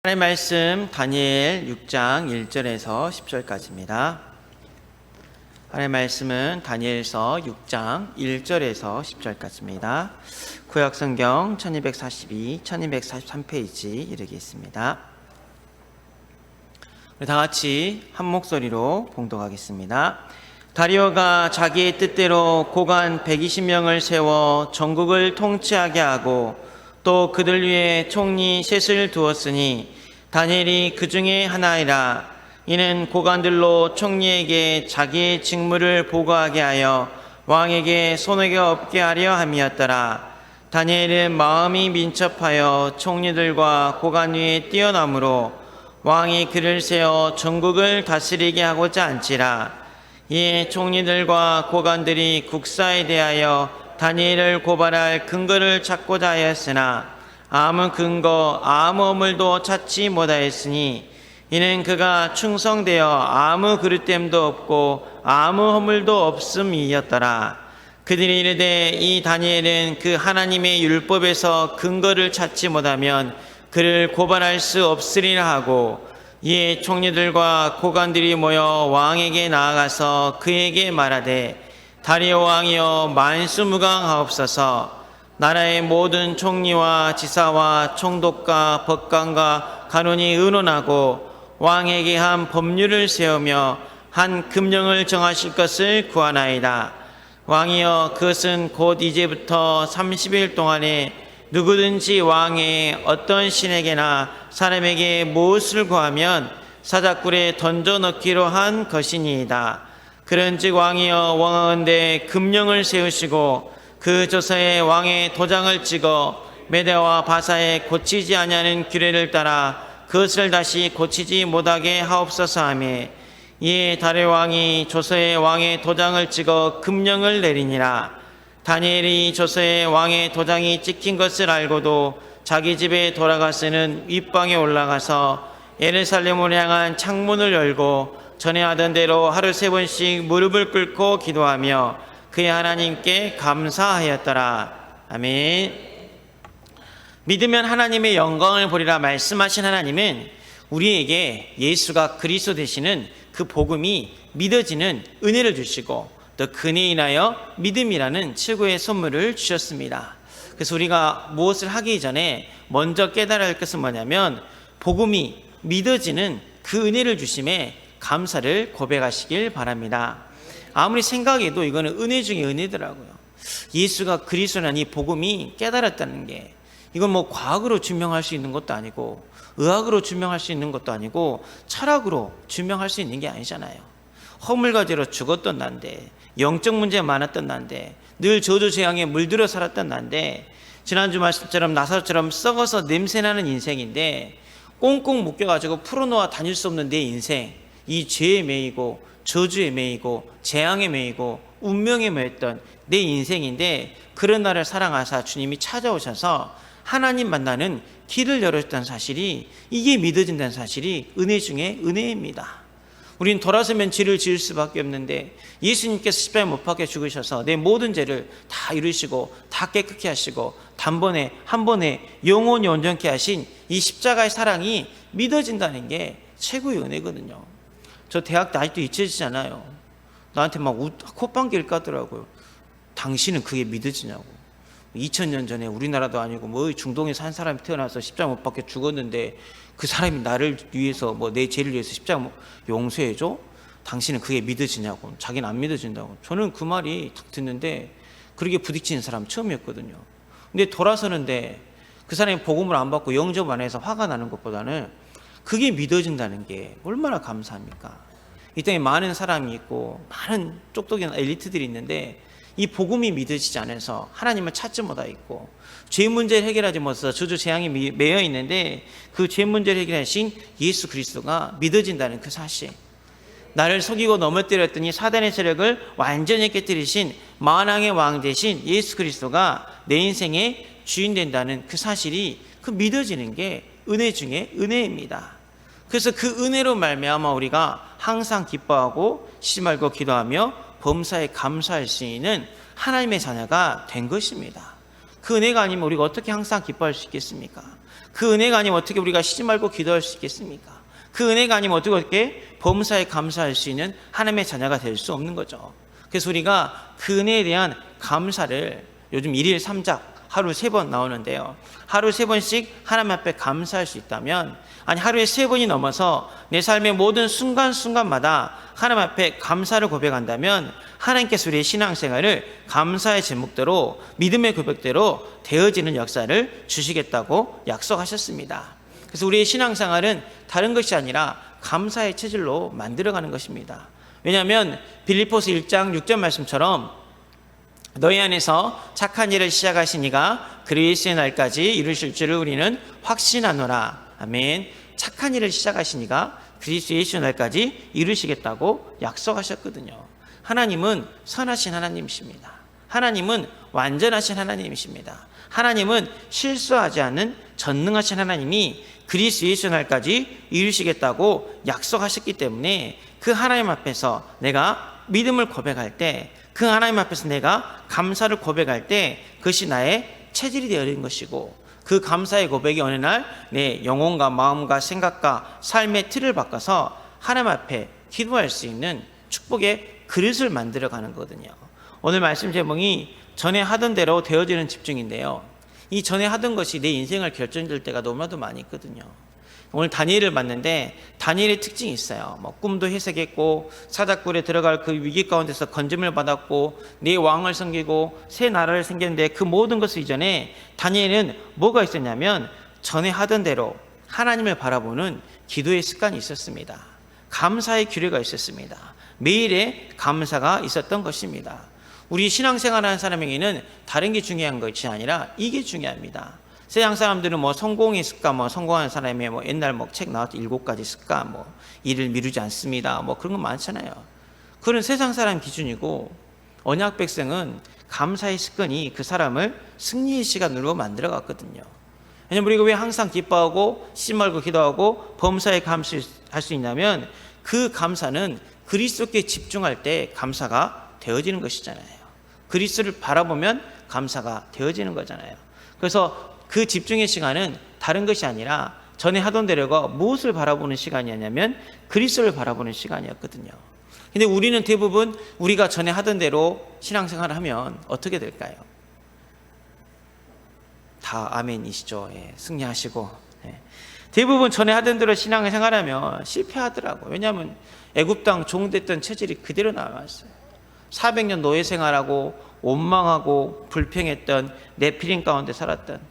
하나님의 말씀 다니엘 6장 1절에서 10절까지입니다. 하나님의 말씀은 다니엘서 6장 1절에서 10절까지입니다. 구약성경 1242, 1243페이지 이르게 있습니다. 우리 다같이 한 목소리로 봉독하겠습니다. 다리오가 자기의 뜻대로 고관 120명을 세워 전국을 통치하게 하고 또 그들 위에 총리 셋을 두었으니 다니엘이 그 중에 하나이라. 이는 고관들로 총리에게 자기의 직무를 보고하게 하여 왕에게 손해가 없게 하려 함이었더라. 다니엘은 마음이 민첩하여 총리들과 고관 위에 뛰어나므로 왕이 그를 세워 전국을 다스리게 하고자 한지라. 이에 총리들과 고관들이 국사에 대하여 다니엘을 고발할 근거를 찾고자 하였으나 아무 근거 아무 허물도 찾지 못하였으니 이는 그가 충성되어 아무 그릇됨도 없고 아무 허물도 없음이었더라. 그들이 이르되 이 다니엘은 그 하나님의 율법에서 근거를 찾지 못하면 그를 고발할 수 없으리라 하고, 이에 총리들과 고관들이 모여 왕에게 나아가서 그에게 말하되 다리오 왕이여 만수무강하옵소서. 나라의 모든 총리와 지사와 총독과 법관과 간원이 의논하고 왕에게 한 법률을 세우며 한 금령을 정하실 것을 구하나이다. 왕이여 그것은 곧 이제부터 30일 동안에 누구든지 왕의 어떤 신에게나 사람에게 무엇을 구하면 사자굴에 던져 넣기로 한 것이니이다. 그런즉 왕이여 원하건대 금령을 세우시고 그 조서에 왕의 도장을 찍어 메대와 바사에 고치지 아니하는 규례를 따라 그것을 다시 고치지 못하게 하옵소서 하며, 이에 다리오 왕이 조서에 왕의 도장을 찍어 금령을 내리니라. 다니엘이 조서에 왕의 도장이 찍힌 것을 알고도 자기 집에 돌아가서는 윗방에 올라가서 예루살렘을 향한 창문을 열고 전에 하던 대로 하루 3번씩 무릎을 꿇고 기도하며 그의 하나님께 감사하였더라. 아멘. 믿으면 하나님의 영광을 보리라 말씀하신 하나님은 우리에게 예수가 그리스도 되시는 그 복음이 믿어지는 은혜를 주시고 또 그에 인하여 믿음이라는 최고의 선물을 주셨습니다. 그래서 우리가 무엇을 하기 전에 먼저 깨달아야 할 것은 뭐냐면 복음이 믿어지는 그 은혜를 주심에 감사를 고백하시길 바랍니다. 아무리 생각해도 이거는 은혜 중에 은혜더라고요. 예수가 그리스도라는 이 복음이 깨달았다는 게 이건 뭐 과학으로 증명할 수 있는 것도 아니고 의학으로 증명할 수 있는 것도 아니고 철학으로 증명할 수 있는 게 아니잖아요. 허물과 죄로 죽었던 난데, 영적 문제 많았던 난데, 늘 저주 재앙에 물들어 살았던 난데, 지난주 말씀처럼 나사로처럼 썩어서 냄새나는 인생인데 꽁꽁 묶여가지고 풀어놓아 다닐 수 없는 내 인생, 이 죄에 매이고 저주에 매이고 재앙에 매이고 운명에 매였던 내 인생인데, 그런 나를 사랑하사 주님이 찾아오셔서 하나님 만나는 길을 열어줬다는 사실이, 이게 믿어진다는 사실이 은혜 중에 은혜입니다. 우린 돌아서면 죄를 지을 수밖에 없는데 예수님께서 십자가에 못 박혀 죽으셔서 내 모든 죄를 다 이루시고 다 깨끗게 하시고 단번에 한 번에 영원히 온전케 하신 이 십자가의 사랑이 믿어진다는 게 최고의 은혜거든요. 저 대학 때 아직도 잊혀지잖아요. 나한테 막 콧방귀를 까더라고요. 당신은 그게 믿어지냐고. 2000년 전에 우리나라도 아니고 뭐 중동에서 한 사람이 태어나서 십자가 못 박혀 죽었는데 그 사람이 나를 위해서 뭐 내 죄를 위해서 십자가 용서해줘? 당신은 그게 믿어지냐고. 자기는 안 믿어진다고. 저는 그 말이 딱 듣는데 그렇게 부딪히는 사람 처음이었거든요. 근데 돌아서는데 그 사람이 복음을 안 받고 영접 안 해서 화가 나는 것보다는 그게 믿어진다는 게 얼마나 감사합니까? 이 땅에 많은 사람이 있고 많은 쪽독이나 엘리트들이 있는데 이 복음이 믿어지지 않아서 하나님을 찾지 못하고 있고 죄 문제를 해결하지 못해서 저주 재앙에 매여 있는데 그 죄 문제를 해결하신 예수 그리스도가 믿어진다는 그 사실, 나를 속이고 넘어뜨렸더니 사단의 세력을 완전히 깨뜨리신 만왕의 왕 되신 예수 그리스도가 내 인생의 주인 된다는 그 사실이, 그 믿어지는 게 은혜 중에 은혜입니다. 그래서 그 은혜로 말미암아 우리가 항상 기뻐하고 쉬지 말고 기도하며 범사에 감사할 수 있는 하나님의 자녀가 된 것입니다. 그 은혜가 아니면 우리가 어떻게 항상 기뻐할 수 있겠습니까? 그 은혜가 아니면 어떻게 우리가 쉬지 말고 기도할 수 있겠습니까? 그 은혜가 아니면 어떻게 범사에 감사할 수 있는 하나님의 자녀가 될 수 없는 거죠. 그래서 우리가 그 은혜에 대한 감사를 요즘 1일 3작 하루 3번 나오는데요. 하루 3번씩 하나님 앞에 감사할 수 있다면, 아니 하루에 3번이 넘어서 내 삶의 모든 순간순간마다 하나님 앞에 감사를 고백한다면 하나님께서 우리의 신앙생활을 감사의 제목대로 믿음의 고백대로 되어지는 역사를 주시겠다고 약속하셨습니다. 그래서 우리의 신앙생활은 다른 것이 아니라 감사의 체질로 만들어가는 것입니다. 왜냐하면 빌립보서 1장 6절 말씀처럼 너희 안에서 착한 일을 시작하신 이가 그리스도의 날까지 이루실 줄을 우리는 확신하노라. 아멘. 착한 일을 시작하신 이가 그리스도 예수의 날까지 이루시겠다고 약속하셨거든요. 하나님은 선하신 하나님이십니다. 하나님은 완전하신 하나님이십니다. 하나님은 실수하지 않는 전능하신 하나님이 그리스도 예수의 날까지 이루시겠다고 약속하셨기 때문에 그 하나님 앞에서 내가 믿음을 고백할 때, 그 하나님 앞에서 내가 감사를 고백할 때 그것이 나의 체질이 되어 있는 것이고, 그 감사의 고백이 어느 날 내 영혼과 마음과 생각과 삶의 틀을 바꿔서 하나님 앞에 기도할 수 있는 축복의 그릇을 만들어가는 거거든요. 오늘 말씀 제목이 전에 하던 대로 되어지는 집중인데요, 이 전에 하던 것이 내 인생을 결정질 때가 너무나도 많이 있거든요. 오늘 다니엘을 봤는데 다니엘의 특징이 있어요. 꿈도 해석했고 사자굴에 들어갈 그 위기 가운데서 건짐을 받았고 내 왕을 섬기고 새 나라를 생겼는데 그 모든 것을 이전에 다니엘은 뭐가 있었냐면 전에 하던 대로 하나님을 바라보는 기도의 습관이 있었습니다. 감사의 규례가 있었습니다. 매일의 감사가 있었던 것입니다. 우리 신앙생활하는 사람에게는 다른 게 중요한 것이 아니라 이게 중요합니다. 세상 사람들은 성공의 습관, 성공하는 사람의 옛날 책 나왔죠. 7가지 습관, 일을 미루지 않습니다. 그런 거 많잖아요. 그런 세상 사람 기준이고, 언약 백성은 감사의 습관이 그 사람을 승리의 시간으로 만들어 갔거든요. 왜냐면 우리가 왜 항상 기뻐하고 씨 말고 기도하고 범사에 감사할 수 있냐면 그 감사는 그리스도께 집중할 때 감사가 되어지는 것이잖아요. 그리스도를 바라보면 감사가 되어지는 거잖아요. 그래서 그 집중의 시간은 다른 것이 아니라 전에 하던 대로가 무엇을 바라보는 시간이었냐면 그리스도를 바라보는 시간이었거든요. 근데 우리는 대부분 우리가 전에 하던 대로 신앙생활을 하면 어떻게 될까요? 다 아멘이시죠. 예, 승리하시고. 예. 대부분 전에 하던 대로 신앙생활하면 실패하더라고요. 왜냐하면 애굽 땅 종됐던 체질이 그대로 남았어요. 400년 노예 생활하고 원망하고 불평했던 네피림 가운데 살았던,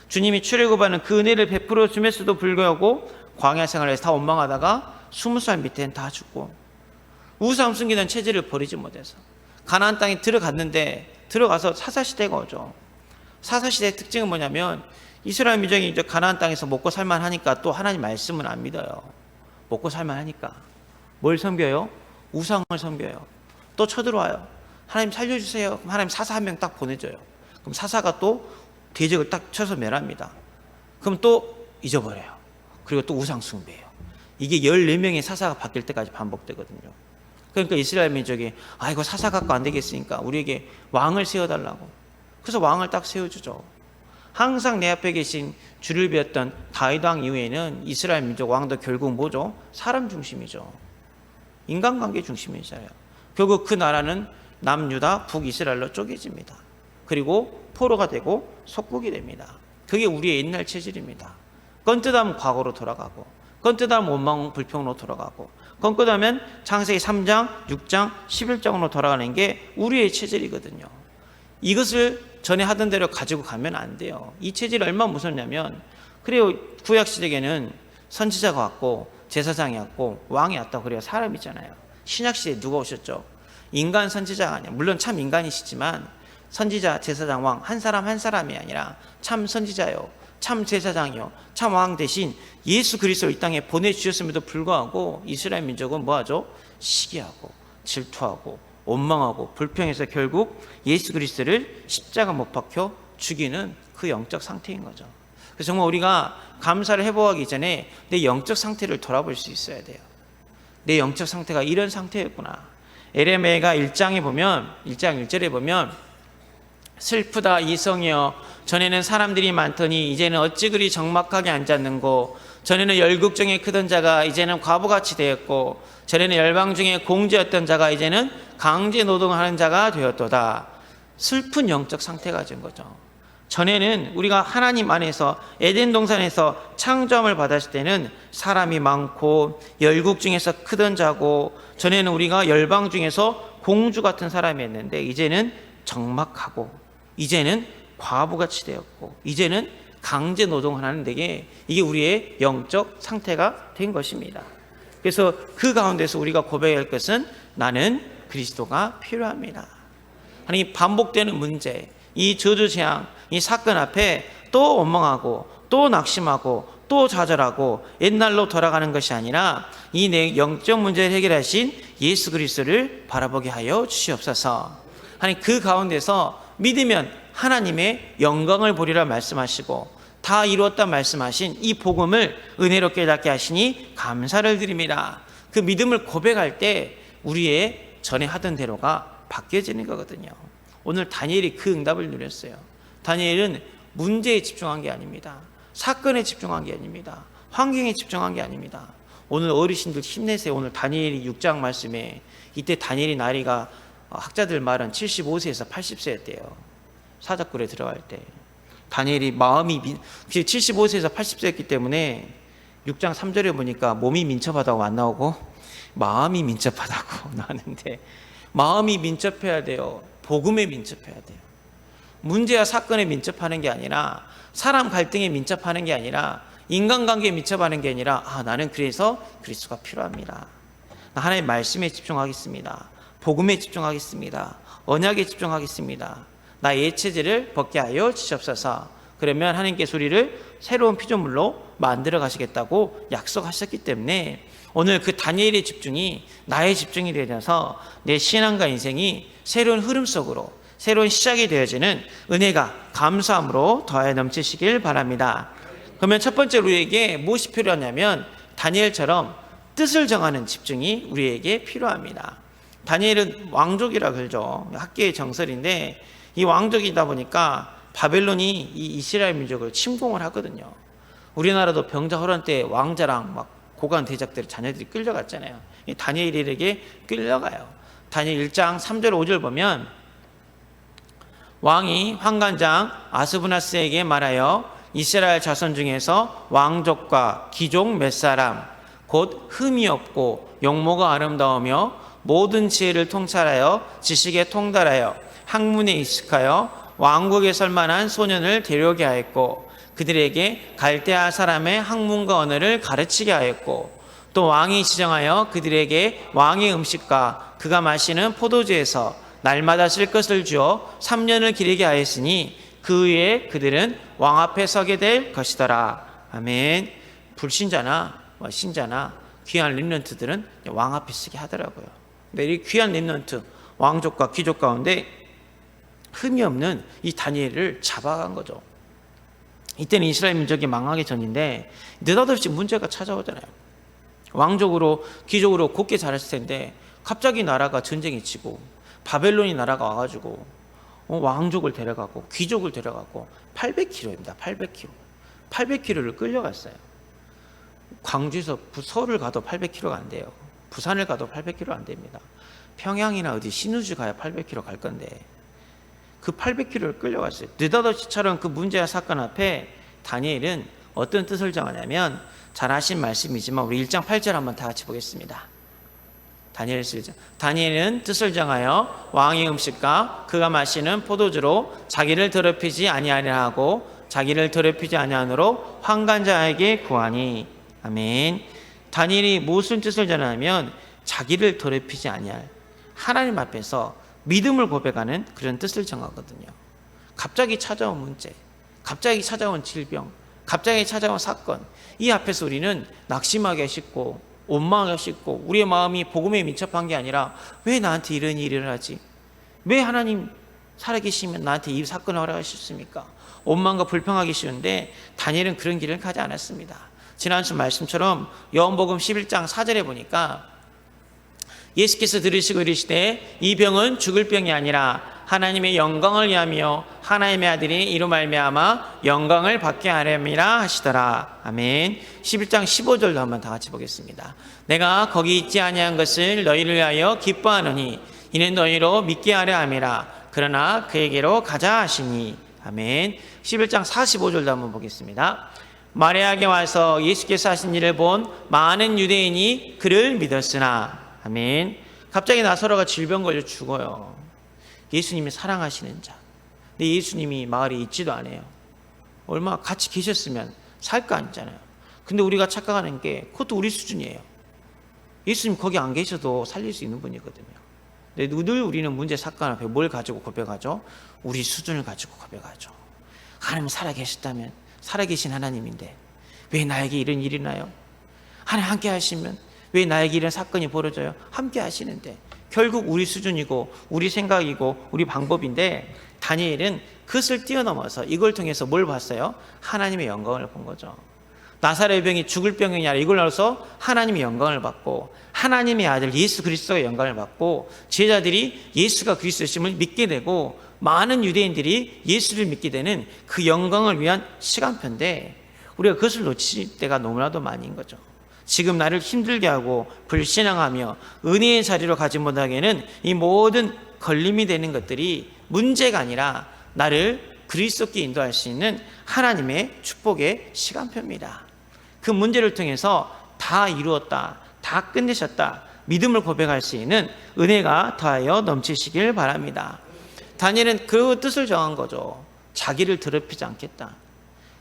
주님이 출애굽하는 그 은혜를 베풀어 주면서도 불구하고 광야 생활에서 다 원망하다가 20살 밑에는 다 죽고 우상 숨기던 체질을 버리지 못해서 가나안 땅에 들어갔는데 들어가서 사사시대가 오죠. 사사시대의 특징은 뭐냐면 이스라엘 민족이 이제 가나안 땅에서 먹고 살만 하니까 또 하나님 말씀을 안 믿어요. 먹고 살만 하니까 뭘 섬겨요? 우상을 섬겨요. 또 쳐들어와요. 하나님 살려주세요. 그럼 하나님 사사 한 명 딱 보내줘요. 그럼 사사가 또 대적을 딱 쳐서 멸합니다. 그럼 또 잊어버려요. 그리고 또 우상 숭배해요. 이게 14명의 사사가 바뀔 때까지 반복되거든요. 그러니까 이스라엘 민족이 이거 사사 갖고 안 되겠으니까 우리에게 왕을 세워달라고. 그래서 왕을 딱 세워주죠. 항상 내 앞에 계신 주를 배웠던 다윗 왕 이후에는 이스라엘 민족 왕도 결국 뭐죠? 사람 중심이죠. 인간관계 중심이잖아요. 결국 그 나라는 남유다 북이스라엘로 쪼개집니다. 그리고 포로가 되고 속국이 됩니다. 그게 우리의 옛날 체질입니다. 건뜨다면 과거로 돌아가고, 건뜨다면 원망 불평으로 돌아가고, 건뜨다면 창세기 3장, 6장, 11장으로 돌아가는 게 우리의 체질이거든요. 이것을 전에 하던 대로 가지고 가면 안 돼요. 이 체질이 얼마나 무섭냐면, 그래요, 구약시대에는 선지자가 왔고 제사장이 왔고 왕이 왔다고 그래요. 사람이잖아요. 신약시대에 누가 오셨죠? 인간 선지자가 아니야. 물론 참 인간이시지만 선지자, 제사장, 왕 한 사람 한 사람이 아니라 참 선지자요, 참 제사장이요, 참 왕 대신 예수 그리스도를 이 땅에 보내주셨음에도 불구하고 이스라엘 민족은 뭐하죠? 시기하고 질투하고 원망하고 불평해서 결국 예수 그리스도를 십자가 못 박혀 죽이는 그 영적 상태인 거죠. 그래서 정말 우리가 감사를 해보기 전에 내 영적 상태를 돌아볼 수 있어야 돼요. 내 영적 상태가 이런 상태였구나. 에레미야가 1장에 보면 1장 1절에 보면 슬프다 이성이여, 전에는 사람들이 많더니 이제는 어찌 그리 적막하게 앉았는고. 전에는 열국 중에 크던 자가 이제는 과부같이 되었고, 전에는 열방 중에 공주였던 자가 이제는 강제 노동하는 자가 되었도다. 슬픈 영적 상태가 된 거죠. 전에는 우리가 하나님 안에서 에덴 동산에서 창조함을 받았을 때는 사람이 많고 열국 중에서 크던 자고, 전에는 우리가 열방 중에서 공주 같은 사람이었는데 이제는 적막하고, 이제는 과부같이 되었고, 이제는 강제 노동하는 데게, 이게 우리의 영적 상태가 된 것입니다. 그래서 그 가운데서 우리가 고백할 것은 나는 그리스도가 필요합니다. 아니, 반복되는 문제, 이 저주 재앙, 이 사건 앞에 또 원망하고 또 낙심하고 또 좌절하고 옛날로 돌아가는 것이 아니라 이 내 영적 문제를 해결하신 예수 그리스도를 바라보게 하여 주시옵소서. 아니, 그 가운데서 믿으면 하나님의 영광을 보리라 말씀하시고 다 이루었다 말씀하신 이 복음을 은혜로 깨닫게 하시니 감사를 드립니다. 그 믿음을 고백할 때 우리의 전에 하던 대로가 바뀌어지는 거거든요. 오늘 다니엘이 그 응답을 누렸어요. 다니엘은 문제에 집중한 게 아닙니다. 사건에 집중한 게 아닙니다. 환경에 집중한 게 아닙니다. 오늘 어르신들 힘내세요. 오늘 다니엘이 6장 말씀에, 이때 다니엘이 나이가 학자들 말은 75세에서 80세였대요. 사자굴에 들어갈 때 다니엘이 마음이 75세에서 80세였기 때문에 6장 3절에 보니까 몸이 민첩하다고 안 나오고 마음이 민첩하다고 나왔는데, 마음이 민첩해야 돼요. 복음에 민첩해야 돼요. 문제와 사건에 민첩하는 게 아니라, 사람 갈등에 민첩하는 게 아니라, 인간관계에 민첩하는 게 아니라, 나는 그래서 그리스도가 필요합니다. 하나님의 말씀에 집중하겠습니다. 복음에 집중하겠습니다. 언약에 집중하겠습니다. 나의 체질을 벗게 하여 주시옵소서. 그러면 하나님께서 우리를 새로운 피조물로 만들어 가시겠다고 약속하셨기 때문에 오늘 그 다니엘의 집중이 나의 집중이 되어서 내 신앙과 인생이 새로운 흐름 속으로, 새로운 시작이 되어지는 은혜가 감사함으로 더하여 넘치시길 바랍니다. 그러면 첫 번째로 우리에게 무엇이 필요하냐면 다니엘처럼 뜻을 정하는 집중이 우리에게 필요합니다. 다니엘은 왕족이라 그러죠. 학계의 정설인데, 이 왕족이다 보니까 바벨론이 이 이스라엘 민족을 침공을 하거든요. 우리나라도 병자호란 때 왕자랑 막 고관 대작들 자녀들이 끌려갔잖아요. 다니엘에게 끌려가요. 다니엘 1장 3절 5절 보면, 왕이 환관장 아스부나스에게 말하여 이스라엘 자손 중에서 왕족과 귀족 몇 사람, 곧 흠이 없고 용모가 아름다우며 모든 지혜를 통찰하여 지식에 통달하여 학문에 익숙하여 왕국에 설 만한 소년을 데려오게 하였고, 그들에게 갈대아 사람의 학문과 언어를 가르치게 하였고, 또 왕이 지정하여 그들에게 왕의 음식과 그가 마시는 포도주에서 날마다 쓸 것을 주어 3년을 기르게 하였으니 그 후에 그들은 왕 앞에 서게 될 것이더라. 아멘. 불신자나 신자나 귀한 렘넌트들은 왕 앞에 서게 하더라고요. 근데 이 귀한 렘넌트, 왕족과 귀족 가운데 흠이 없는 이 다니엘을 잡아간 거죠. 이때는 이스라엘 민족이 망하기 전인데 느닷없이 문제가 찾아오잖아요. 왕족으로 귀족으로 곱게 자랐을 텐데 갑자기 나라가 전쟁이 치고 바벨론이 나라가 와가지고 왕족을 데려가고 귀족을 데려가고 800km입니다. 800km를 끌려갔어요. 광주에서 서울을 가도 800km가 안 돼요. 부산을 가도 800km 안 됩니다. 평양이나 어디 신우주 가야 800km 갈 건데 그 800km를 끌려갔어요. 느닷없이처럼 그 문제와 사건 앞에 다니엘은 어떤 뜻을 정하냐면, 잘 아신 말씀이지만 우리 1장 8절 한번 다 같이 보겠습니다. 다니엘은 뜻을 정하여 왕의 음식과 그가 마시는 포도주로 자기를 더럽히지 아니하려 하고 자기를 더럽히지 아니하므로 환관자에게 구하니. 아멘. 다니엘이 무슨 뜻을 전하냐면 자기를 더럽히지 아니할, 하나님 앞에서 믿음을 고백하는 그런 뜻을 정하거든요. 갑자기 찾아온 문제, 갑자기 찾아온 질병, 갑자기 찾아온 사건, 이 앞에서 우리는 낙심하기 쉽고 원망하기 쉽고 우리의 마음이 복음에 민첩한 게 아니라 왜 나한테 이런 일을 하지? 왜 하나님 살아계시면 나한테 이 사건을 허락하셨습니까? 원망과 불평하기 쉬운데 다니엘은 그런 길을 가지 않았습니다. 지난주 말씀처럼 요한복음 11장 4절에 보니까 예수께서 들으시고 이르시되 이 병은 죽을 병이 아니라 하나님의 영광을 위하며 하나님의 아들이 이로 말미암아 영광을 받게 하렵니다 하시더라. 아멘. 11장 15절도 한번 다 같이 보겠습니다. 내가 거기 있지 아니한 것을 너희를 위하여 기뻐하노니 이는 너희로 믿게 하려 함이라. 그러나 그에게로 가자 하시니. 아멘. 11장 45절도 한번 보겠습니다. 마리아에게 와서 예수께서 하신 일을 본 많은 유대인이 그를 믿었으나. 아멘. 갑자기 나사로가 질병 걸려 죽어요. 예수님이 사랑하시는 자. 근데 예수님이 마을에 있지도 않아요. 얼마 같이 계셨으면 살 거 아니잖아요. 근데 우리가 착각하는 게 그것도 우리 수준이에요. 예수님 거기 안 계셔도 살릴 수 있는 분이거든요. 근데 늘 우리는 문제 사건 앞에 뭘 가지고 고백하죠? 우리 수준을 가지고 고백하죠. 하나님 살아계셨다면, 살아계신 하나님인데 왜 나에게 이런 일이 나요? 하나님 함께 하시면 왜 나에게 이런 사건이 벌어져요? 함께 하시는데 결국 우리 수준이고 우리 생각이고 우리 방법인데, 다니엘은 그것을 뛰어넘어서 이걸 통해서 뭘 봤어요? 하나님의 영광을 본 거죠. 나사렛 병이 죽을 병이 아니라 이걸 알아서 하나님의 영광을 받고, 하나님의 아들 예수 그리스도의 영광을 받고, 제자들이 예수가 그리스도심을 믿게 되고, 많은 유대인들이 예수를 믿게 되는 그 영광을 위한 시간표인데, 우리가 그것을 놓칠 때가 너무나도 많은 거죠. 지금 나를 힘들게 하고 불신앙하며 은혜의 자리로 가지 못하게는 이 모든 걸림이 되는 것들이 문제가 아니라 나를 그리스도께 인도할 수 있는 하나님의 축복의 시간표입니다. 그 문제를 통해서 다 이루었다, 다 끝내셨다, 믿음을 고백할 수 있는 은혜가 더하여 넘치시길 바랍니다. 다니엘은 그 뜻을 정한 거죠. 자기를 더럽히지 않겠다.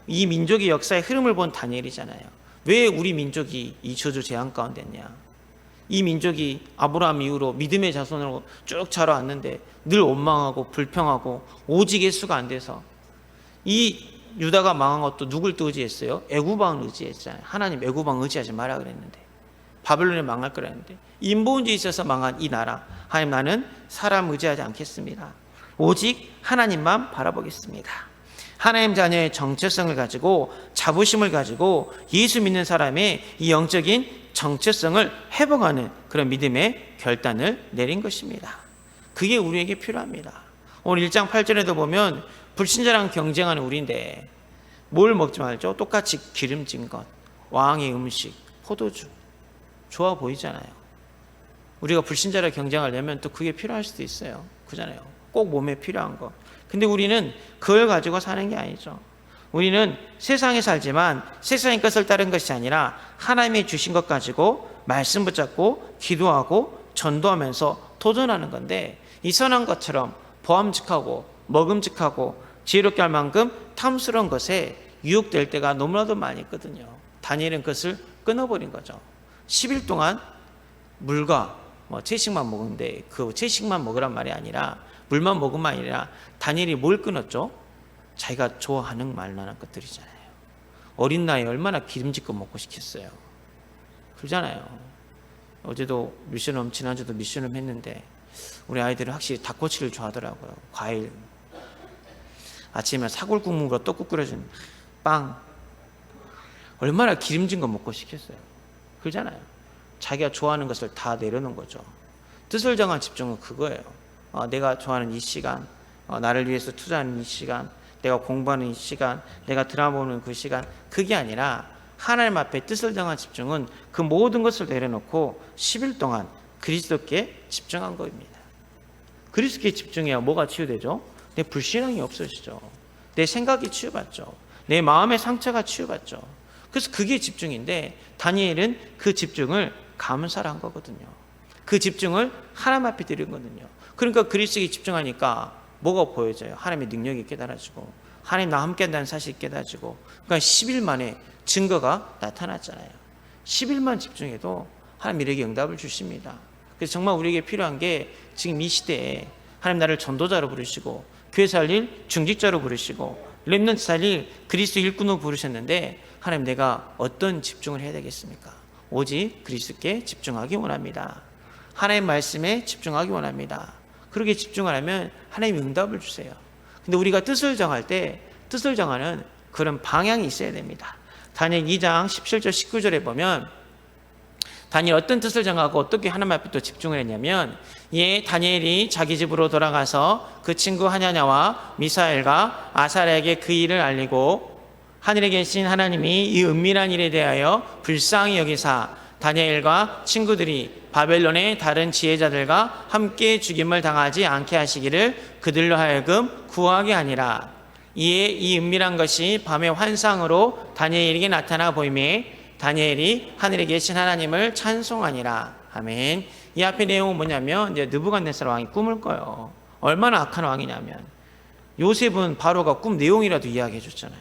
이 민족의 역사의 흐름을 본 다니엘이잖아요. 왜 우리 민족이 이 저주 재앙 가운데 있냐? 이 민족이 아브라함 이후로 믿음의 자손으로 쭉 자라왔는데 늘 원망하고 불평하고 오직 예수가 안 돼서, 이 유다가 망한 것도 누굴 또 의지했어요? 애굽왕을 의지했잖아요. 하나님 애굽왕 의지하지 마라 그랬는데, 바벨론에 망할 거라는데, 인본주의에 있어서 망한 이 나라, 하나님 나는 사람 의지하지 않겠습니다. 오직 하나님만 바라보겠습니다. 하나님 자녀의 정체성을 가지고, 자부심을 가지고 예수 믿는 사람의 이 영적인 정체성을 회복하는 그런 믿음의 결단을 내린 것입니다. 그게 우리에게 필요합니다. 오늘 1장 8절에도 보면 불신자랑 경쟁하는 우리인데 뭘 먹지 말죠? 똑같이 기름진 것, 왕의 음식, 포도주, 좋아 보이잖아요. 우리가 불신자랑 경쟁하려면 또 그게 필요할 수도 있어요. 그잖아요. 꼭 몸에 필요한 거. 근데 우리는 그걸 가지고 사는 게 아니죠. 우리는 세상에 살지만 세상의 것을 따른 것이 아니라 하나님이 주신 것 가지고 말씀 붙잡고 기도하고 전도하면서 도전하는 건데, 이 선한 것처럼 보암직하고 먹음직하고 지혜롭게 할 만큼 탐스러운 것에 유혹될 때가 너무나도 많이 있거든요. 다니엘은 그것을 끊어버린 거죠. 10일 동안 물과 채식만 먹는데, 그 채식만 먹으란 말이 아니라 물만 먹으면 아니라 다니엘이 뭘 끊었죠? 자기가 좋아하는 말만한 것들이잖아요. 어린 나이에 얼마나 기름진 거 먹고 싶겠어요. 그러잖아요. 어제도 미션홈, 지난주도 미션홈 했는데 우리 아이들은 확실히 닭꼬치를 좋아하더라고요. 과일, 아침에 사골국물과 떡국 끓여준 빵, 얼마나 기름진 거 먹고 싶겠어요. 그러잖아요. 자기가 좋아하는 것을 다 내려놓은 거죠. 뜻을 정한 집중은 그거예요. 내가 좋아하는 이 시간, 나를 위해서 투자하는 이 시간, 내가 공부하는 이 시간, 내가 드라마 보는 그 시간, 그게 아니라 하나님 앞에 뜻을 정한 집중은 그 모든 것을 내려놓고 10일 동안 그리스도께 집중한 겁니다. 그리스도께 집중해야 뭐가 치유되죠? 내 불신앙이 없어지죠. 내 생각이 치유받죠. 내 마음의 상처가 치유받죠. 그래서 그게 집중인데, 다니엘은 그 집중을 감사를 한 거거든요. 그 집중을 하나님 앞에 드린 거거든요. 그러니까 그리스도에 집중하니까 뭐가 보여져요? 하나님의 능력이 깨달아지고, 하나님 나와 함께 한다는 사실이 깨달아지고, 그러니까 10일 만에 증거가 나타났잖아요. 10일만 집중해도 하나님 우리에게 응답을 주십니다. 그래서 정말 우리에게 필요한 게, 지금 이 시대에 하나님 나를 전도자로 부르시고 교회 살릴 중직자로 부르시고 렘넌트 살릴 그리스도 일꾼으로 부르셨는데, 하나님 내가 어떤 집중을 해야 되겠습니까? 오직 그리스도께 집중하기 원합니다. 하나님 말씀에 집중하기 원합니다. 그렇게 집중을 하면 하나님이 응답을 주세요. 근데 우리가 뜻을 정할 때 뜻을 정하는 그런 방향이 있어야 됩니다. 다니엘 2장 17절 19절에 보면 다니엘 어떤 뜻을 정하고 어떻게 하나님 앞에 또 집중을 했냐면, 다니엘이 자기 집으로 돌아가서 그 친구 하냐냐와 미사엘과 아사랴에게 그 일을 알리고 하늘에 계신 하나님이 이 은밀한 일에 대하여 불쌍히 여기사 다니엘과 친구들이 바벨론의 다른 지혜자들과 함께 죽임을 당하지 않게 하시기를 그들로 하여금 구하게 하니라. 이에 이 은밀한 것이 밤의 환상으로 다니엘에게 나타나 보이매 다니엘이 하늘에 계신 하나님을 찬송하니라. 아멘. 이 앞에 내용은 뭐냐면, 이제 느부갓네살 왕이 꿈을 꿔요. 얼마나 악한 왕이냐면, 요셉은 바로가 꿈 내용이라도 이야기해 줬잖아요.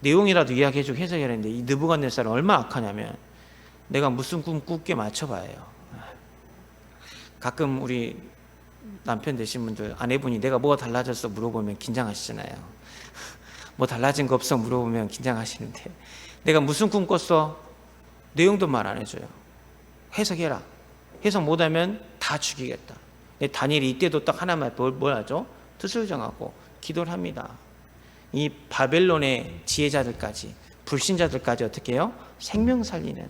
내용이라도 이야기해 주고 해석했는데, 이 느부갓네살은 얼마나 악하냐면, 내가 무슨 꿈 꿀게 맞춰봐요. 가끔 우리 남편 되신 분들, 아내분이 내가 뭐가 달라졌어 물어보면 긴장하시잖아요. 뭐 달라진 거 없어 물어보면 긴장하시는데, 내가 무슨 꿈 꿨어? 내용도 말 안 해줘요. 해석해라. 해석 못하면 다 죽이겠다. 다니엘이 이때도 딱 하나만 뭘 하죠? 뜻을 정하고 기도를 합니다. 이 바벨론의 지혜자들까지, 불신자들까지 어떻게 해요? 생명 살리는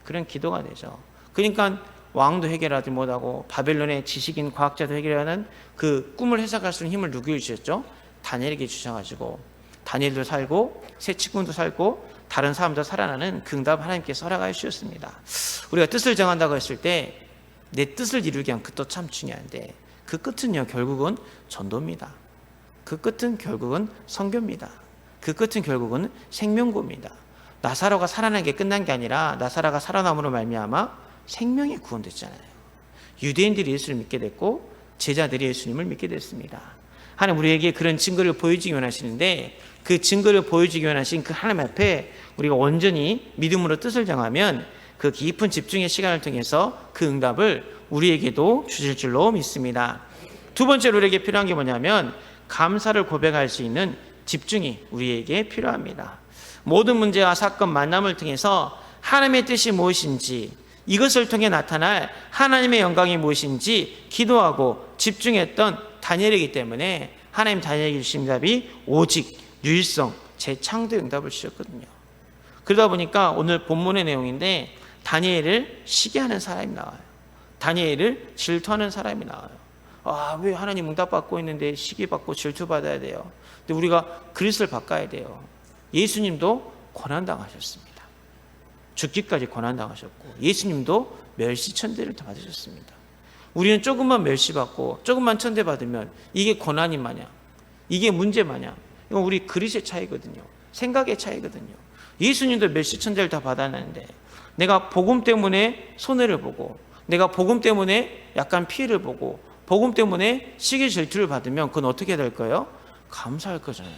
그런 기도가 되죠. 그러니까 왕도 해결하지 못하고 바벨론의 지식인 과학자도 해결하는 그 꿈을 해석할 수 있는 힘을 누구에게 주셨죠? 다니엘에게 주셔가지고 다니엘도 살고 새 친구도 살고 다른 사람도 살아나는 그 응답 하나님께서 허락하여 주셨습니다. 우리가 뜻을 정한다고 했을 때 내 뜻을 이루기 위한 끝도 참 중요한데, 그 끝은요 결국은 전도입니다. 그 끝은 결국은 선교입니다. 그 끝은 결국은 생명구입니다. 나사로가 살아나는 게 끝난 게 아니라 나사로가 살아남으로 말미암아 생명이 구원됐잖아요. 유대인들이 예수를 믿게 됐고 제자들이 예수님을 믿게 됐습니다. 하나님 우리에게 그런 증거를 보여주기 원하시는데, 그 증거를 보여주기 원하신 그 하나님 앞에 우리가 온전히 믿음으로 뜻을 정하면 그 깊은 집중의 시간을 통해서 그 응답을 우리에게도 주실 줄로 믿습니다. 두 번째로 우리에게 필요한 게 뭐냐면, 감사를 고백할 수 있는 집중이 우리에게 필요합니다. 모든 문제와 사건, 만남을 통해서 하나님의 뜻이 무엇인지, 이것을 통해 나타날 하나님의 영광이 무엇인지 기도하고 집중했던 다니엘이기 때문에 하나님 다니엘에게 주신 응답이 오직 유일성, 재창조의 응답을 주셨거든요. 그러다 보니까 오늘 본문의 내용인데, 다니엘을 시기하는 사람이 나와요. 다니엘을 질투하는 사람이 나와요. 왜 하나님 응답받고 있는데 시기받고 질투받아야 돼요? 근데 우리가 그릇을 바꿔야 돼요. 예수님도 고난당하셨습니다. 죽기까지 고난당하셨고, 예수님도 멸시천대를 받으셨습니다. 우리는 조금만 멸시받고 조금만 천대받으면 이게 고난이 마냥, 이게 문제 마냥, 이건 우리 그릇의 차이거든요. 생각의 차이거든요. 예수님도 멸시천대를 다 받았는데, 내가 복음 때문에 손해를 보고, 내가 복음 때문에 약간 피해를 보고, 복음 때문에 시기 질투를 받으면 그건 어떻게 될 거예요? 감사할 거잖아요.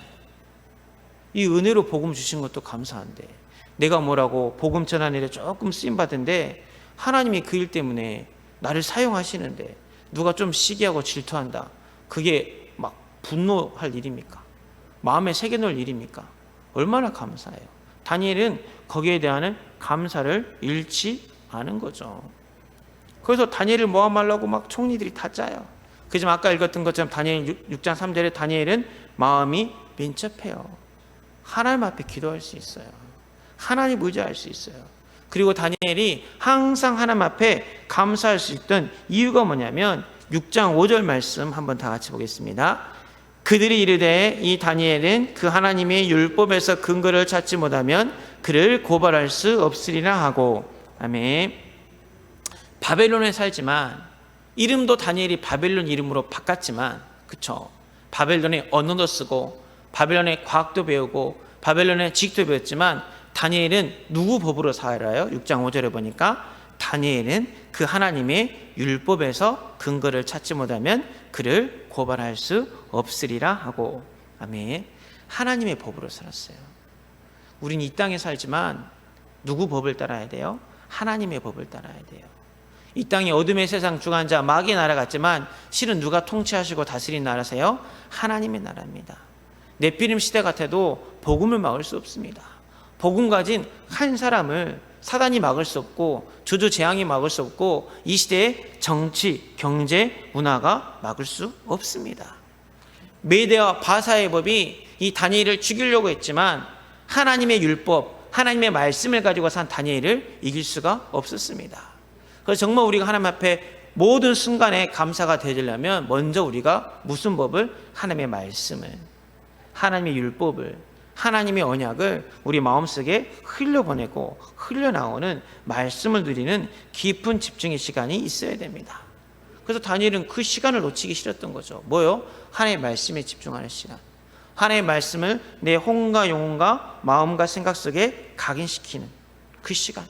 이 은혜로 복음 주신 것도 감사한데, 내가 뭐라고 복음 전하는 일에 조금 쓰임받은데 하나님이 그 일 때문에 나를 사용하시는데 누가 좀 시기하고 질투한다, 그게 막 분노할 일입니까? 마음에 새겨놓을 일입니까? 얼마나 감사해요. 다니엘은 거기에 대한 감사를 잃지 않은 거죠. 그래서 다니엘을 모함하려고 막 총리들이 다 짜요. 그지만 아까 읽었던 것처럼 다니엘 6장 3절에 다니엘은 마음이 민첩해요. 하나님 앞에 기도할 수 있어요. 하나님 의지할 수 있어요. 그리고 다니엘이 항상 하나님 앞에 감사할 수 있던 이유가 뭐냐면, 6장 5절 말씀 한번 다 같이 보겠습니다. 그들이 이르되 이 다니엘은 그 하나님의 율법에서 근거를 찾지 못하면 그를 고발할 수 없으리라 하고. 아멘. 바벨론에 살지만, 이름도 다니엘이 바벨론 이름으로 바꿨지만, 그쵸? 바벨론의 언어도 쓰고 바벨론의 과학도 배우고 바벨론의 지식도 배웠지만, 다니엘은 누구 법으로 살아요? 6장 5절에 보니까 다니엘은 그 하나님의 율법에서 근거를 찾지 못하면 그를 고발할 수 없으리라 하고. 아멘. 하나님의 법으로 살았어요. 우린 이 땅에 살지만 누구 법을 따라야 돼요? 하나님의 법을 따라야 돼요. 이 땅이 어둠의 세상 주관자 마귀의 나라 같지만 실은 누가 통치하시고 다스리는 나라세요? 하나님의 나라입니다. 넷비림 시대 같아도 복음을 막을 수 없습니다. 복음 가진 한 사람을 사단이 막을 수 없고 주주 재앙이 막을 수 없고 이 시대의 정치, 경제, 문화가 막을 수 없습니다. 메대와 바사의 법이 이 다니엘을 죽이려고 했지만 하나님의 율법, 하나님의 말씀을 가지고 산 다니엘을 이길 수가 없었습니다. 그래서 정말 우리가 하나님 앞에 모든 순간에 감사가 되려면 먼저 우리가 무슨 법을? 하나님의 말씀을, 하나님의 율법을, 하나님의 언약을 우리 마음속에 흘려보내고 흘려나오는 말씀을 누리는 깊은 집중의 시간이 있어야 됩니다. 그래서 다니엘은 그 시간을 놓치기 싫었던 거죠. 뭐요? 하나님의 말씀에 집중하는 시간. 하나님의 말씀을 내 혼과 영혼과 마음과 생각 속에 각인시키는 그 시간.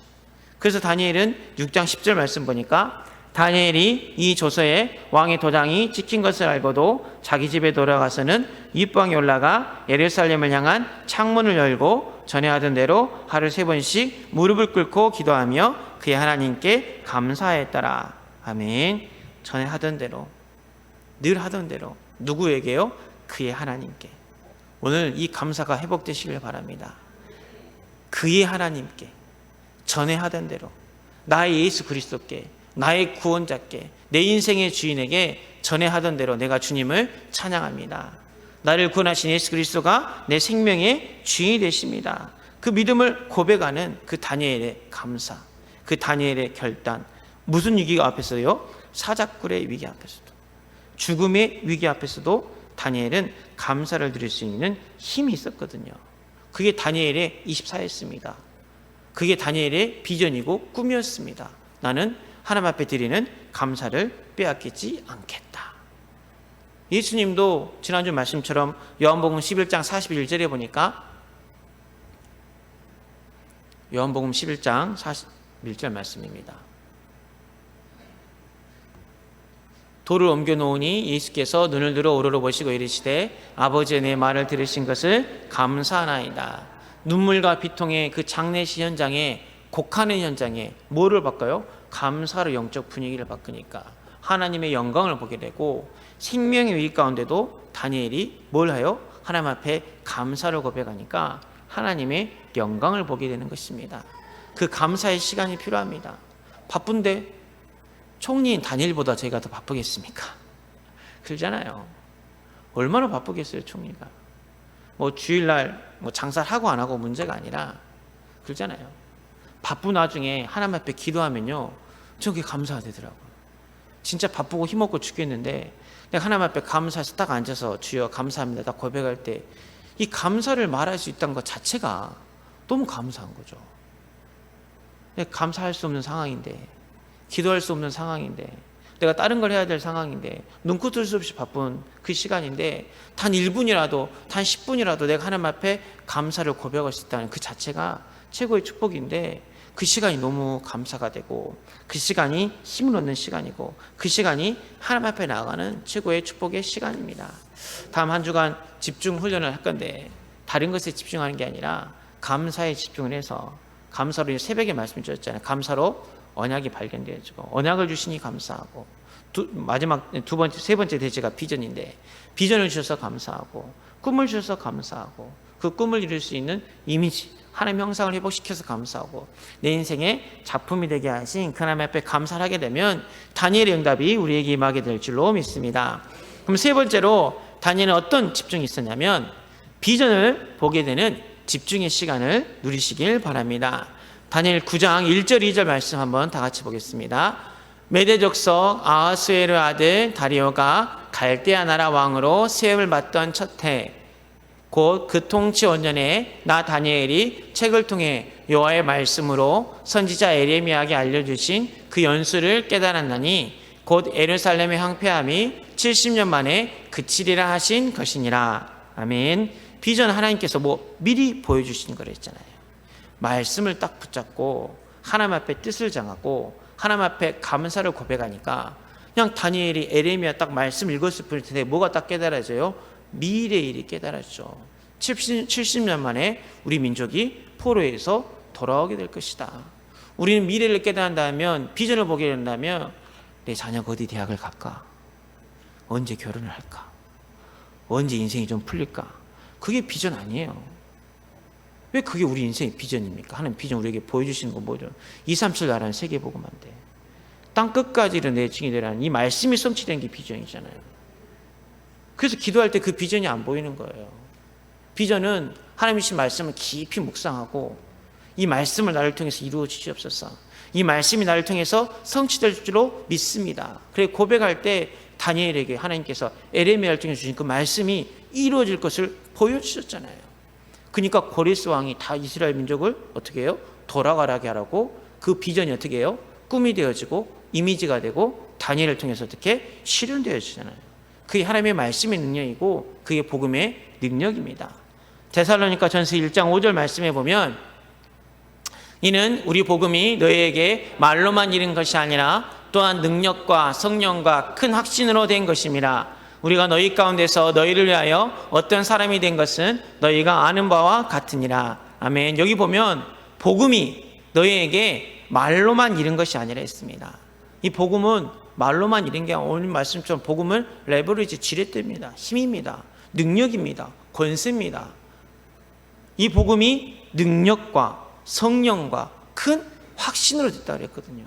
그래서 다니엘은 6장 10절 말씀 보니까 다니엘이 이 조서에 왕의 도장이 찍힌 것을 알고도 자기 집에 돌아가서는 윗방에 올라가 예루살렘을 향한 창문을 열고 전에 하던 대로 하루 3번씩 무릎을 꿇고 기도하며 그의 하나님께 감사했더라. 아멘. 전에 하던 대로, 늘 하던 대로. 누구에게요? 그의 하나님께. 오늘 이 감사가 회복되시길 바랍니다. 그의 하나님께, 전에 하던 대로, 나의 예수 그리스도께, 나의 구원자께, 내 인생의 주인에게 전에 하던 대로 내가 주님을 찬양합니다. 나를 구원하신 예수 그리스도가 내 생명의 주인이 되십니다. 그 믿음을 고백하는 그 다니엘의 감사, 그 다니엘의 결단. 무슨 위기가 앞에서요? 사자굴의 위기 앞에서도, 죽음의 위기 앞에서도 다니엘은 감사를 드릴 수 있는 힘이 있었거든요. 그게 다니엘의 24였습니다. 그게 다니엘의 비전이고 꿈이었습니다. 나는 하나님 앞에 드리는 감사를 빼앗기지 않겠다. 예수님도 지난주 말씀처럼 요한복음 11장 41절에 보니까, 요한복음 11장 41절 말씀입니다. 돌을 옮겨 놓으니 예수께서 눈을 들어 오르러 보시고 이르시되 아버지의 내 말을 들으신 것을 감사하나이다. 눈물과 비통의 그 장례식 현장에, 곡하는 현장에 뭐를 바꿔요? 감사로 영적 분위기를 바꾸니까 하나님의 영광을 보게 되고, 생명의 위기 가운데도 다니엘이 뭘 해요? 하나님 앞에 감사를 고백하니까 하나님의 영광을 보게 되는 것입니다. 그 감사의 시간이 필요합니다. 바쁜데 총리인 다니엘보다 저희가 더 바쁘겠습니까? 그러잖아요. 얼마나 바쁘겠어요, 총리가. 뭐 주일날 뭐 장사를 하고 안 하고 문제가 아니라 그러잖아요. 바쁜 와중에 하나님 앞에 기도하면요, 저게 감사가 되더라고요. 진짜 바쁘고 힘없고 죽겠는데 내가 하나님 앞에 감사해서 딱 앉아서 주여 감사합니다 딱 고백할 때 이 감사를 말할 수 있다는 것 자체가 너무 감사한 거죠. 내가 감사할 수 없는 상황인데, 기도할 수 없는 상황인데, 내가 다른 걸 해야 될 상황인데, 눈코 뜰 수 없이 바쁜 그 시간인데 단 1분이라도, 단 10분이라도 내가 하나님 앞에 감사를 고백할 수 있다는 그 자체가 최고의 축복인데, 그 시간이 너무 감사가 되고, 그 시간이 힘을 얻는 시간이고, 그 시간이 하나님 앞에 나아가는 최고의 축복의 시간입니다. 다음 한 주간 집중 훈련을 할 건데, 다른 것에 집중하는 게 아니라 감사에 집중을 해서, 감사로 새벽에 말씀 주셨잖아요. 감사로 언약이 발견되어지고, 언약을 주시니 감사하고, 마지막 세 번째 대제가 비전인데, 비전을 주셔서 감사하고, 꿈을 주셔서 감사하고, 그 꿈을 이룰 수 있는 이미지, 하나님의 형상을 회복시켜서 감사하고, 내 인생의 작품이 되게 하신 그 하나님 앞에 감사를 하게 되면 다니엘의 응답이 우리에게 임하게 될 줄로 믿습니다. 그럼 세 번째로 다니엘은 어떤 집중이 있었냐면, 비전을 보게 되는 집중의 시간을 누리시길 바랍니다. 다니엘 9장 1절 2절 말씀 한번 다 같이 보겠습니다. 메대족속 아하수에르 아들 다리오가 갈대아 나라 왕으로 세움을 받던 첫 해, 곧 그 통치 5년에 나 다니엘이 책을 통해 여호와의 말씀으로 선지자 에레미야에게 알려주신 그 연수를 깨달았나니, 곧 예루살렘의 황폐함이 70년 만에 그치리라 하신 것이니라. 아멘. 비전 하나님께서 미리 보여주신 거랬잖아요. 말씀을 딱 붙잡고 하나님 앞에 뜻을 정하고 하나님 앞에 감사를 고백하니까, 그냥 다니엘이 에레미야 딱 말씀 읽었을 뿐인데 뭐가 딱 깨달아져요? 미래의 일이 깨달아져. 70년 만에 우리 민족이 포로에서 돌아오게 될 것이다. 우리는 미래를 깨달은다면, 비전을 보게 된다면, 내 자녀가 어디 대학을 갈까? 언제 결혼을 할까? 언제 인생이 좀 풀릴까? 그게 비전 아니에요. 왜 그게 우리 인생의 비전입니까? 하나님 비전 우리에게 보여주시는 건 뭐죠? 237 나라는 세계복음화인데, 땅 끝까지를 내 증인이 되라는 이 말씀이 성취된 게 비전이잖아요. 그래서 기도할 때 그 비전이 안 보이는 거예요. 비전은 하나님이신 말씀을 깊이 묵상하고 이 말씀을 나를 통해서 이루어 주시옵소서. 이 말씀이 나를 통해서 성취될 줄로 믿습니다. 그래 고백할 때 다니엘에게 하나님께서 에레미야를 통해 주신 그 말씀이 이루어질 것을 보여주셨잖아요. 그러니까 고레스 왕이 다 이스라엘 민족을 어떻게 해요? 돌아가라게 하라고 그 비전이 어떻게 해요? 꿈이 되어지고 이미지가 되고 다니엘을 통해서 어떻게 실현되어지잖아요. 그게 하나님의 말씀의 능력이고 그게 복음의 능력입니다. 데살로니가 전서 1장 5절 말씀에 보면 이는 우리 복음이 너희에게 말로만 이른 것이 아니라 또한 능력과 성령과 큰 확신으로 된 것임이라. 우리가 너희 가운데서 너희를 위하여 어떤 사람이 된 것은 너희가 아는 바와 같으니라. 아멘. 여기 보면 복음이 너희에게 말로만 이른 것이 아니라 했습니다. 이 복음은 말로만 이른 게 오늘 말씀처럼 복음은 레버리지 지렛대입니다. 힘입니다. 능력입니다. 권세입니다. 이 복음이 능력과 성령과 큰 확신으로 됐다 그랬거든요.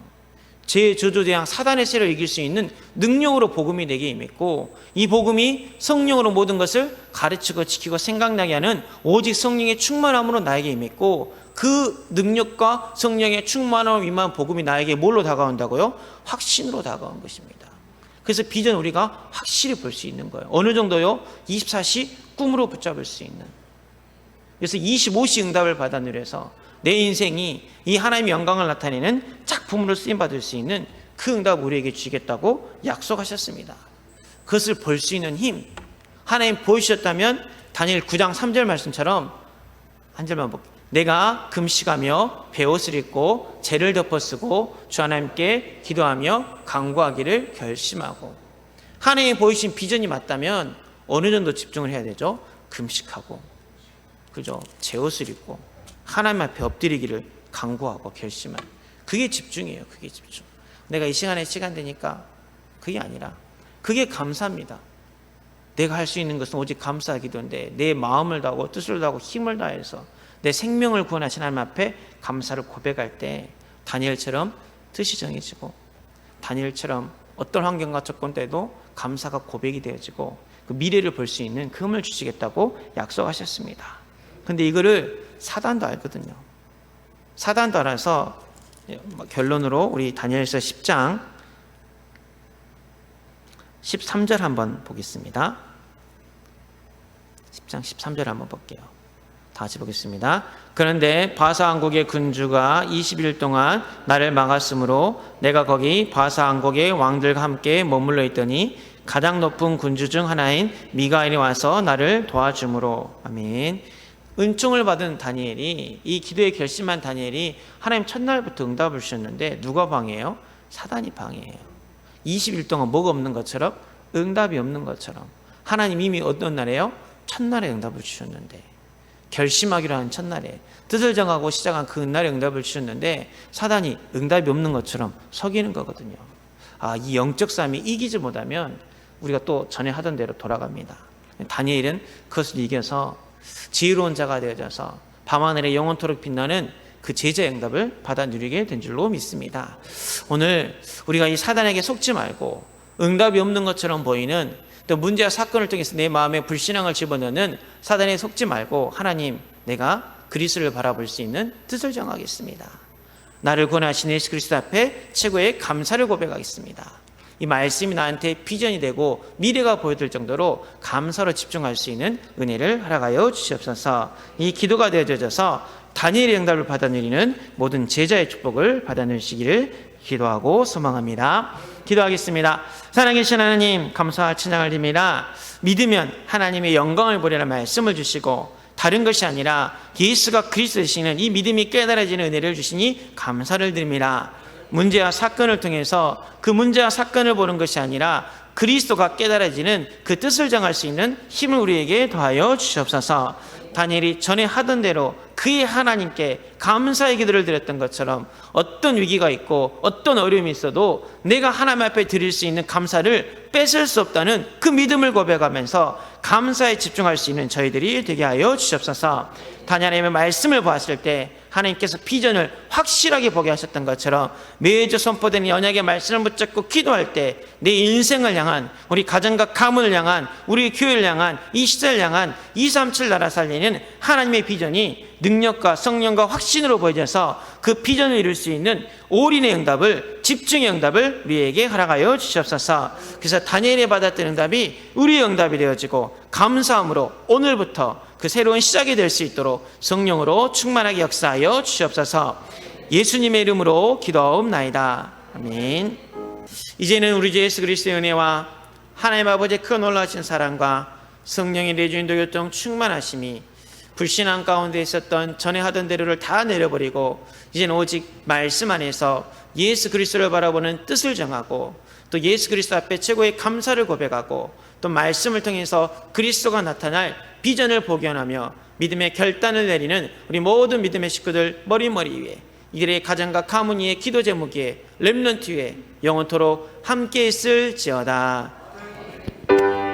제저주대왕 사단의 세를 이길 수 있는 능력으로 복음이 내게 임했고 이 복음이 성령으로 모든 것을 가르치고 지키고 생각나게 하는 오직 성령의 충만함으로 나에게 임했고 그 능력과 성령의 충만함을 임한 복음이 나에게 뭘로 다가온다고요? 확신으로 다가온 것입니다. 그래서 비전 우리가 확실히 볼 수 있는 거예요. 어느 정도요? 24시 꿈으로 붙잡을 수 있는. 그래서 25시 응답을 받아 누려서 내 인생이 이 하나님의 영광을 나타내는 작품으로 쓰임받을 수 있는 그 응답을 우리에게 주시겠다고 약속하셨습니다. 그것을 볼 수 있는 힘 하나님 보여주셨다면 다니엘 9장 3절 말씀처럼 한 절만 볼게요. 내가 금식하며 베옷을 입고 재를 덮어 쓰고 주 하나님께 기도하며 간구하기를 결심하고. 하나님이 보이신 비전이 맞다면 어느 정도 집중을 해야 되죠? 금식하고, 그죠? 제옷을 입고 하나님 앞에 엎드리기를 간구하고 결심한. 그게 집중이에요. 그게 집중. 내가 이 시간에 시간 되니까 그게 아니라 그게 감사합니다. 내가 할 수 있는 것은 오직 감사 기도인데 내 마음을 다하고 뜻을 다하고 힘을 다해서 내 생명을 구원하신 하나님 앞에 감사를 고백할 때 다니엘처럼 뜻이 정해지고 다니엘처럼 어떤 환경과 조건 때도 감사가 고백이 되어지고 그 미래를 볼 수 있는 금을 주시겠다고 약속하셨습니다. 근데 이거를 사단도 알거든요. 사단도 알아서 결론으로 우리 다니엘서 10장 13절 한번 보겠습니다. 10장 13절 한번 볼게요. 다 같이 보겠습니다. 그런데 바사 왕국의 군주가 20일 동안 나를 막았으므로 내가 거기 바사 왕국의 왕들과 함께 머물러 있더니 가장 높은 군주 중 하나인 미가엘이 와서 나를 도와주므로. 아멘. 은총을 받은 다니엘이, 이 기도에 결심한 다니엘이 하나님 첫날부터 응답을 주셨는데 누가 방해해요? 사단이 방해해요. 20일 동안 뭐가 없는 것처럼, 응답이 없는 것처럼. 하나님 이미 어떤 날에요? 첫날에 응답을 주셨는데, 결심하기로 한 첫날에 뜻을 정하고 시작한 그 날에 응답을 주셨는데 사단이 응답이 없는 것처럼 속이는 거거든요. 이 영적 싸움이 이기지 못하면 우리가 또 전에 하던 대로 돌아갑니다. 다니엘은 그것을 이겨서 지혜로운 자가 되어져서 밤하늘에 영원토록 빛나는 그 제자의 응답을 받아 누리게 된 줄로 믿습니다. 오늘 우리가 이 사단에게 속지 말고 응답이 없는 것처럼 보이는 또 문제와 사건을 통해서 내 마음에 불신앙을 집어넣는 사단에 속지 말고 하나님, 내가 그리스도를 바라볼 수 있는 뜻을 정하겠습니다. 나를 구원하신 예수 그리스도 앞에 최고의 감사를 고백하겠습니다. 이 말씀이 나한테 비전이 되고 미래가 보여질 정도로 감사로 집중할 수 있는 은혜를 허락하여 주시옵소서. 이 기도가 되어져서 다니엘의 응답을 받아 누리는 모든 제자의 축복을 받아 누리시기를 기도하고 소망합니다. 기도하겠습니다. 사랑하신 하나님, 감사와 찬양을 드립니다. 믿으면 하나님의 영광을 보리라는 말씀을 주시고 다른 것이 아니라 예수가 그리스도 되시는 이 믿음이 깨달아지는 은혜를 주시니 감사를 드립니다. 문제와 사건을 통해서 그 문제와 사건을 보는 것이 아니라 그리스도가 깨달아지는 그 뜻을 정할 수 있는 힘을 우리에게 더하여 주시옵소서. 다니엘이 전에 하던 대로 그의 하나님께 감사의 기도를 드렸던 것처럼 어떤 위기가 있고 어떤 어려움이 있어도 내가 하나님 앞에 드릴 수 있는 감사를 뺏을 수 없다는 그 믿음을 고백하면서 감사에 집중할 수 있는 저희들이 되게 하여 주시옵소서. 다니엘의 말씀을 보았을 때 하나님께서 비전을 확실하게 보게 하셨던 것처럼 매주 선포되는 언약의 말씀을 붙잡고 기도할 때 내 인생을 향한, 우리 가정과 가문을 향한, 우리 교회를 향한, 이 시대를 향한 237 나라 살리는 하나님의 비전이 능력과 성령과 확신으로 보여져서 그 비전을 이룰 수 있는 올인의 응답을, 집중의 응답을 우리에게 허락하여 주시옵소서. 그래서 다니엘이 받았던 응답이 우리의 응답이 되어지고 감사함으로 오늘부터 그 새로운 시작이 될 수 있도록 성령으로 충만하게 역사하여 주시옵소서. 예수님의 이름으로 기도하옵나이다. 아멘. 이제는 우리 주 예수 그리스도의 은혜와 하나님 아버지의 큰 놀라신 사랑과 성령의 내주인도 교통 충만하심이 불신앙 가운데 있었던 전에 하던 대로를 다 내려버리고 이제는 오직 말씀 안에서 예수 그리스도를 바라보는 뜻을 정하고 또 예수 그리스도 앞에 최고의 감사를 고백하고 또 말씀을 통해서 그리스도가 나타날 비전을 복연하며 믿음의 결단을 내리는 우리 모든 믿음의 식구들 머리머리 위에, 이들의 가정과 가문 위에, 기도 제목 위에, 렘넌트 위에 영원토록 함께 있을지어다.